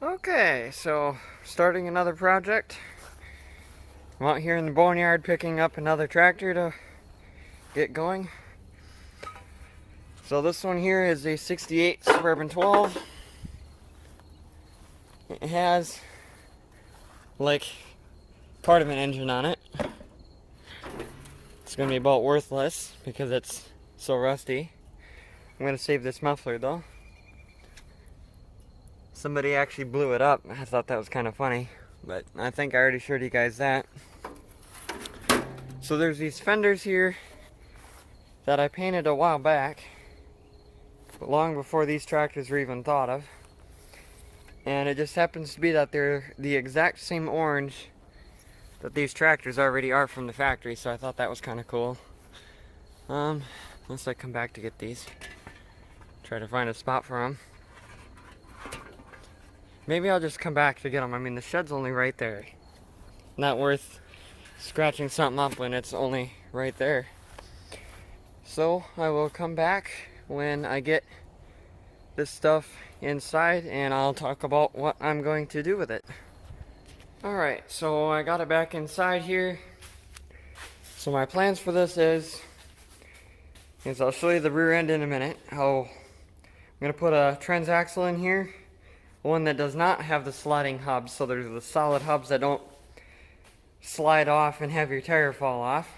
Okay, so starting another project. I'm out here in the boneyard picking up another tractor to get going. So this one here is a 68 Suburban 12. It has like part of an engine on it. It's gonna be about worthless because it's so rusty. I'm gonna save this muffler though. Somebody actually blew it up. I thought that was kind of funny, but I think I already showed you guys that. So there's these fenders here that I painted a while back, long before these tractors were even thought of. And it just happens to be that they're the exact same orange that these tractors already are from the factory, so I thought that was kind of cool. Once I come back to get these, try to find a spot for them. Maybe I'll just come back to get them. I mean, the shed's only right there. Not worth scratching something up when it's only right there. So I will come back when I get this stuff inside and I'll talk about what I'm going to do with it. Alright, so I got it back inside here. So my plans for this is I'll show you the rear end in a minute. I'm going to put a transaxle in here. One that does not have the sliding hubs, so there's the solid hubs that don't slide off and have your tire fall off.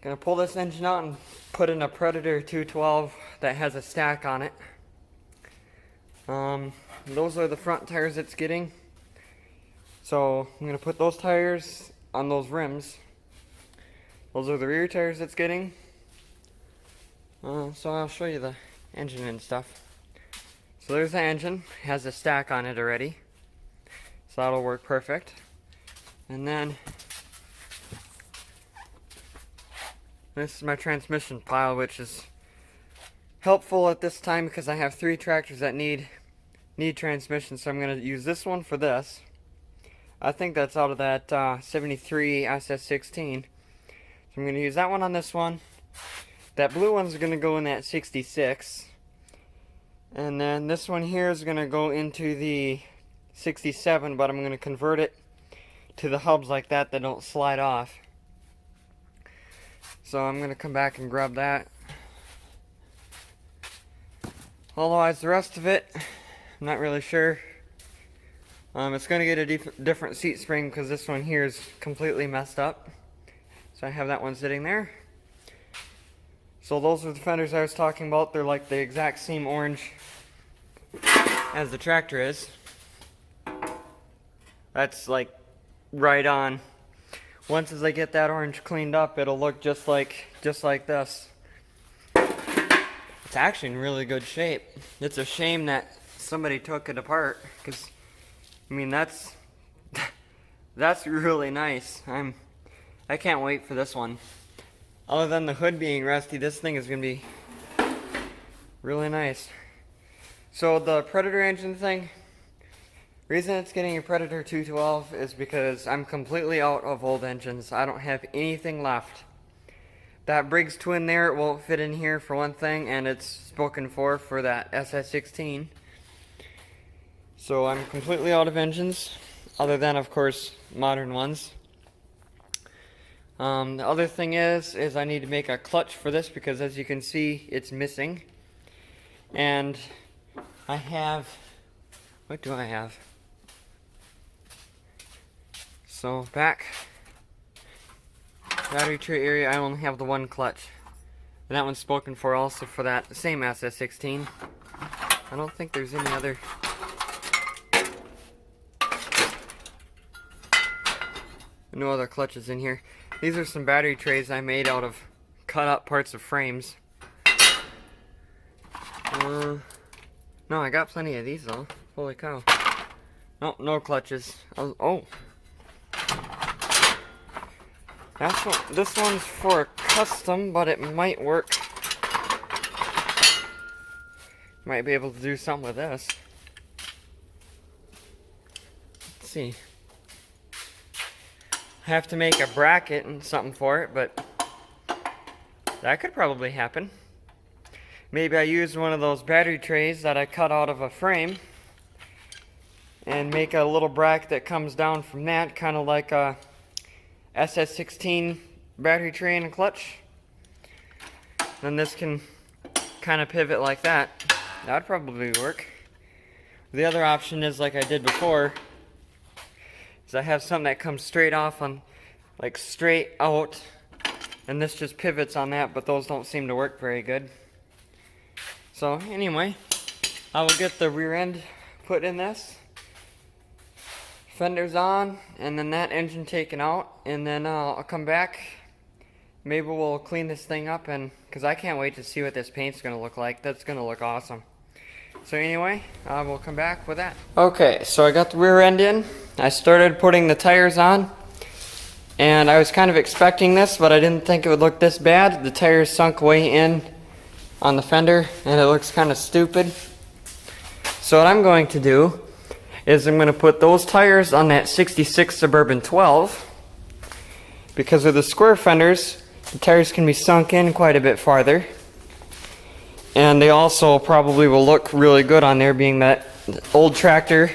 Gonna pull this engine out and put in a Predator 212 that has a stack on it. Those are the front tires it's getting. So I'm gonna put those tires on those rims. Those are the rear tires it's getting. So I'll show you the engine and stuff. So there's the engine, has a stack on it already, so that'll work perfect. And then this is my transmission pile, which is helpful at this time because I have 3 tractors that need transmission, so I'm going to use this one for this. I think that's out of that 73 SS16, so I'm going to use that one on this one. That blue one's going to go in that 66. And then this one here is going to go into the 67, but I'm going to convert it to the hubs like that don't slide off. So I'm going to come back and grab that. Otherwise, the rest of it, I'm not really sure. It's going to get a different seat spring because this one here is completely messed up. So I have that one sitting there. So those are the fenders I was talking about. They're like the exact same orange as the tractor is. That's like right on. Once as I get that orange cleaned up, it'll look just like this. It's actually in really good shape. It's a shame that somebody took it apart, because I mean that's really nice. I can't wait for this one. Other than the hood being rusty, this thing is going to be really nice. So the Predator engine thing, reason it's getting a Predator 212 is because I'm completely out of old engines. I don't have anything left. That Briggs twin there, it won't fit in here for one thing, and it's spoken for that SS16. So I'm completely out of engines, other than of course modern ones. The other thing is I need to make a clutch for this because as you can see it's missing. And I have, what do I have? So back battery tray area, I only have the one clutch. And that one's spoken for also for that same SS16. I don't think there's any other. No other clutches in here. These are some battery trays I made out of cut up parts of frames. No, I got plenty of these though. Holy cow. No, no clutches. Oh. This one's for a custom, but it might work. Might be able to do something with this. Let's see. I have to make a bracket and something for it, but that could probably happen. Maybe I used one of those battery trays that I cut out of a frame and make a little bracket that comes down from that, kind of like a SS16 battery tray and clutch. Then this can kind of pivot like that. That would probably work. The other option is, like I did before, is I have something that comes straight off on, like straight out, and this just pivots on that, but those don't seem to work very good. So anyway, I will get the rear end put in this, fenders on, and then that engine taken out, and then I'll come back. Maybe we'll clean this thing up, and because I can't wait to see what this paint's going to look like. That's going to look awesome. So anyway, we'll come back with that. Okay, so I got the rear end in. I started putting the tires on, and I was kind of expecting this, but I didn't think it would look this bad. The tires sunk way in on the fender, and it looks kind of stupid. So what I'm going to do is I'm going to put those tires on that 66 Suburban 12, because with the square fenders, the tires can be sunk in quite a bit farther, and they also probably will look really good on there, being that old tractor,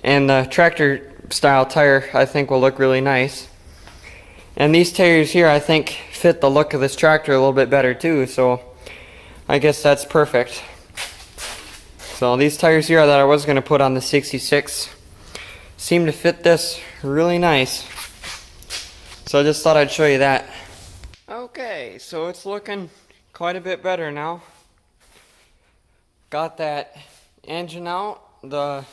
and the tractor style tire I think will look really nice. And these tires here I think fit the look of this tractor a little bit better too, so I guess that's perfect. So these tires here that I was going to put on the 66 seem to fit this really nice. So I just thought I'd show you that. Okay, so it's looking quite a bit better now. Got that engine out, the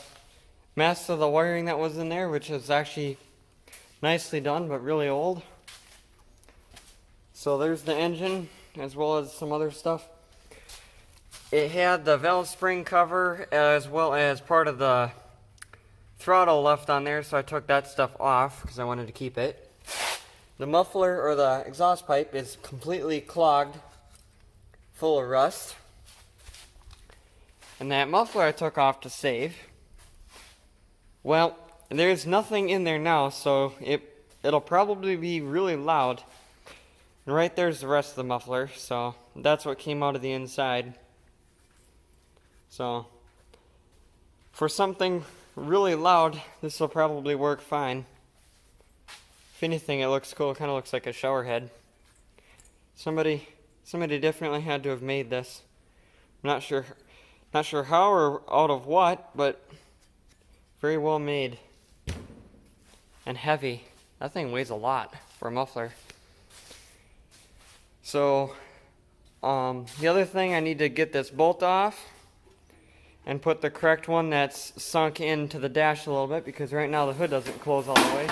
mess of the wiring that was in there, which is actually nicely done but really old. So there's the engine as well as some other stuff. It had the valve spring cover as well as part of the throttle left on there, so I took that stuff off because I wanted to keep it. The muffler, or the exhaust pipe, is completely clogged, full of rust. And that muffler I took off to save. Well, there's nothing in there now, so it'll probably be really loud. And right there's the rest of the muffler, so that's what came out of the inside. So, for something really loud, this will probably work fine. If anything, it looks cool. It kind of looks like a shower head. Somebody definitely had to have made this. I'm not sure how or out of what, but very well made. And heavy. That thing weighs a lot for a muffler. So, the other thing, I need to get this bolt off and put the correct one that's sunk into the dash a little bit, because right now the hood doesn't close all the way.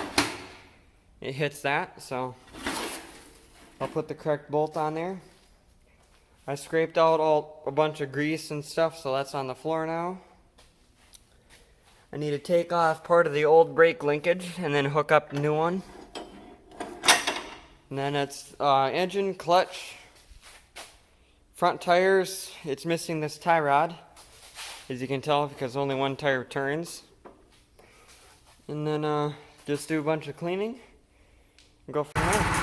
It hits that, so I'll put the correct bolt on there. I scraped out a bunch of grease and stuff, so that's on the floor now. I need to take off part of the old brake linkage and then hook up the new one. And then it's engine, clutch, front tires. It's missing this tie rod, as you can tell, because only one tire turns. And then just do a bunch of cleaning and go from there.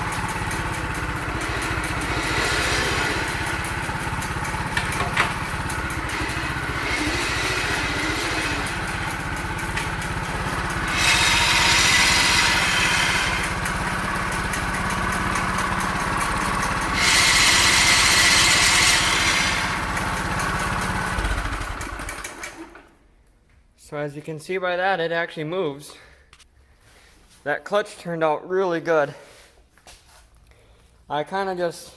So as you can see by that, it actually moves. That clutch turned out really good. I kind of just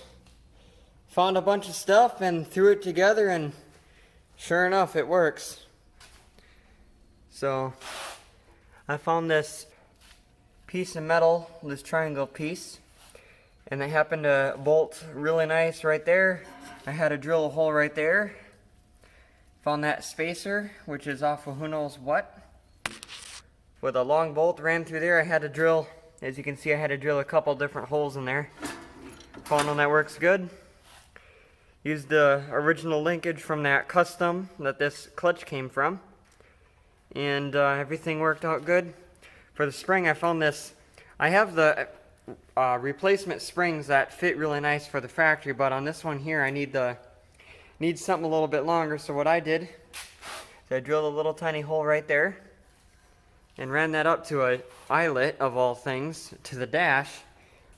found a bunch of stuff and threw it together, and sure enough, it works. So I found this piece of metal, this triangle piece, and they happened to bolt really nice right there. I had to drill a hole right there. Found that spacer, which is off of who knows what, with a long bolt ran through there. I had to drill, as you can see, I had to drill a couple different holes in there. Found one that works good. Used the original linkage from that custom that this clutch came from, and everything worked out good. For the spring, I found this. I have the replacement springs that fit really nice for the factory, but on this one here I need something a little bit longer. So what I did is I drilled a little tiny hole right there, and ran that up to a eyelet of all things to the dash,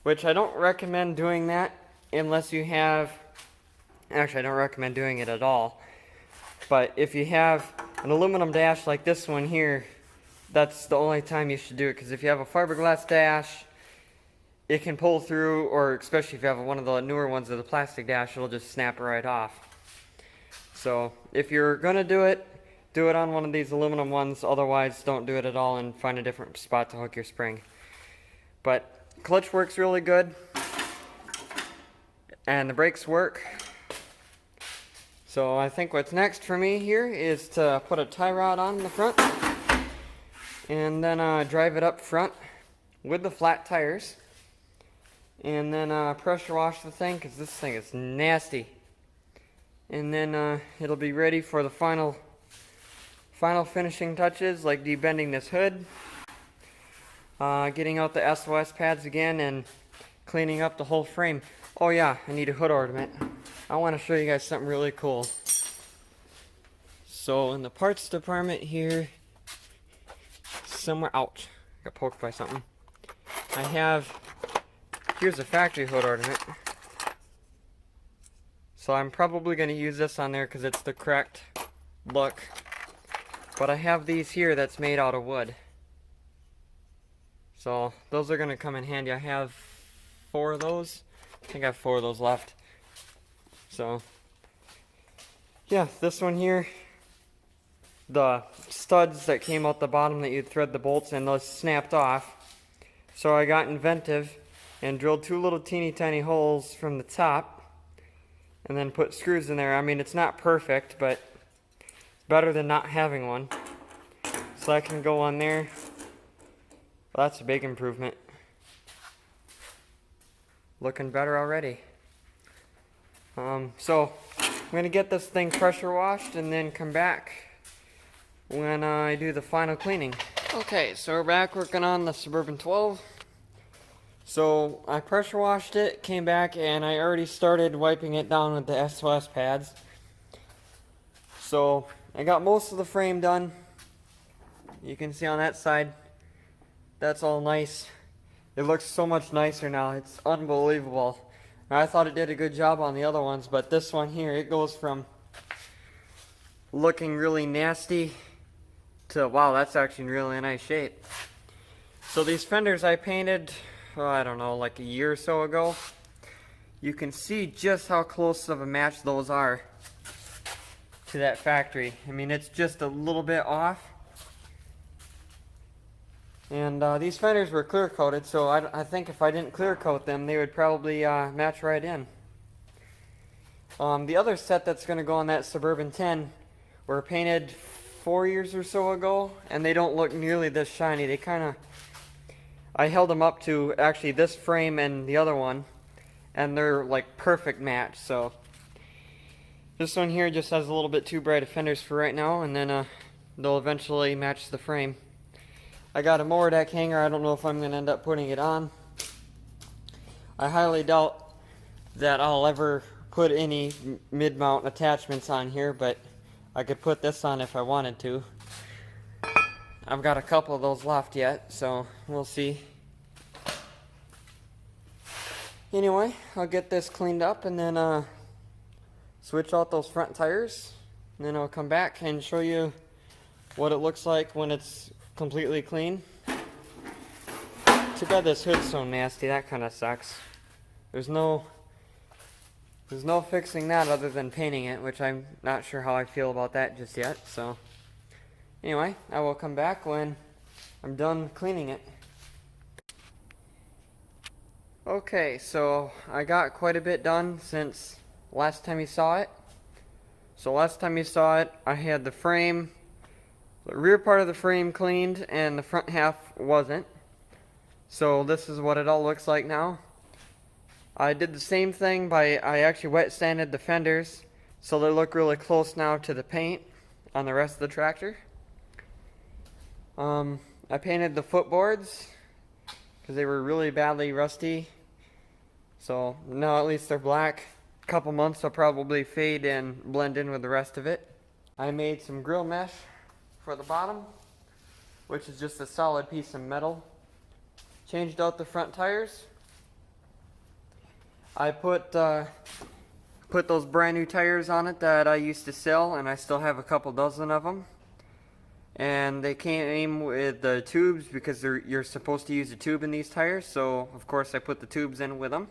which I don't recommend doing that unless you have, actually I don't recommend doing it at all, but if you have an aluminum dash like this one here, that's the only time you should do it, because if you have a fiberglass dash, it can pull through, or especially if you have one of the newer ones of the plastic dash, it'll just snap right off. So if you're gonna do it on one of these aluminum ones. Otherwise, don't do it at all and find a different spot to hook your spring. But clutch works really good, and the brakes work. So I think what's next for me here is to put a tie rod on the front and then drive it up front with the flat tires, and then pressure wash the thing, because this thing is nasty. And then it'll be ready for the final finishing touches, like debending this hood, getting out the SOS pads again, and cleaning up the whole frame. Oh yeah, I need a hood ornament. I want to show you guys something really cool. So in the parts department here, somewhere, ouch, got poked by something. Here's a factory hood ornament. So I'm probably going to use this on there because it's the correct look. But I have these here that's made out of wood. So those are going to come in handy. I have 4 of those. I think I have 4 of those left. So yeah, this one here, the studs that came out the bottom that you'd thread the bolts in, those snapped off. So I got inventive and drilled 2 little teeny tiny holes from the top and then put screws in there. I mean, it's not perfect, but it's better than not having one. So that can go on there. Well, that's a big improvement. Looking better already. So I'm gonna get this thing pressure washed and then come back when I do the final cleaning. Okay, so we're back working on the Suburban 12. So I pressure washed it, came back, and I already started wiping it down with the SOS pads. So I got most of the frame done. You can see on that side, that's all nice. It looks so much nicer now. It's unbelievable. I thought it did a good job on the other ones, but this one here, it goes from looking really nasty to, wow, that's actually in really nice shape. So these fenders I painted, I don't know, like a year or so ago. You can see just how close of a match those are to that factory. I mean, it's just a little bit off. And these fenders were clear coated, so I think if I didn't clear coat them, they would probably match right in. The other set that's going to go on that Suburban 10 were painted 4 years or so ago, and they don't look nearly this shiny. They kind of, I held them up to actually this frame and the other one, and they're like perfect match. So this one here just has a little bit too bright of fenders for right now, and then they'll eventually match the frame. I got a mower deck hanger. I don't know if I'm going to end up putting it on. I highly doubt that I'll ever put any mid-mount attachments on here, but I could put this on if I wanted to. I've got a couple of those left yet, so we'll see. Anyway, I'll get this cleaned up and then switch out those front tires. And then I'll come back and show you what it looks like when it's completely clean. Too bad this hood's so nasty. That kind of sucks. There's no fixing that other than painting it, which I'm not sure how I feel about that just yet. So anyway, I will come back when I'm done cleaning it. Okay, so I got quite a bit done since last time you saw it. So last time you saw it, I had the frame, the rear part of the frame cleaned, and the front half wasn't. So this is what it all looks like now. I did the same thing I actually wet sanded the fenders, so they look really close now to the paint on the rest of the tractor. I painted the footboards because they were really badly rusty. So now at least they're black. A couple months they'll probably fade and blend in with the rest of it. I made some grill mesh for the bottom. which is just a solid piece of metal. Changed out the front tires. I put those brand new tires on it that I used to sell, and I still have a couple dozen of them. And they came with the tubes because you're supposed to use a tube in these tires, so of course I put the tubes in with them.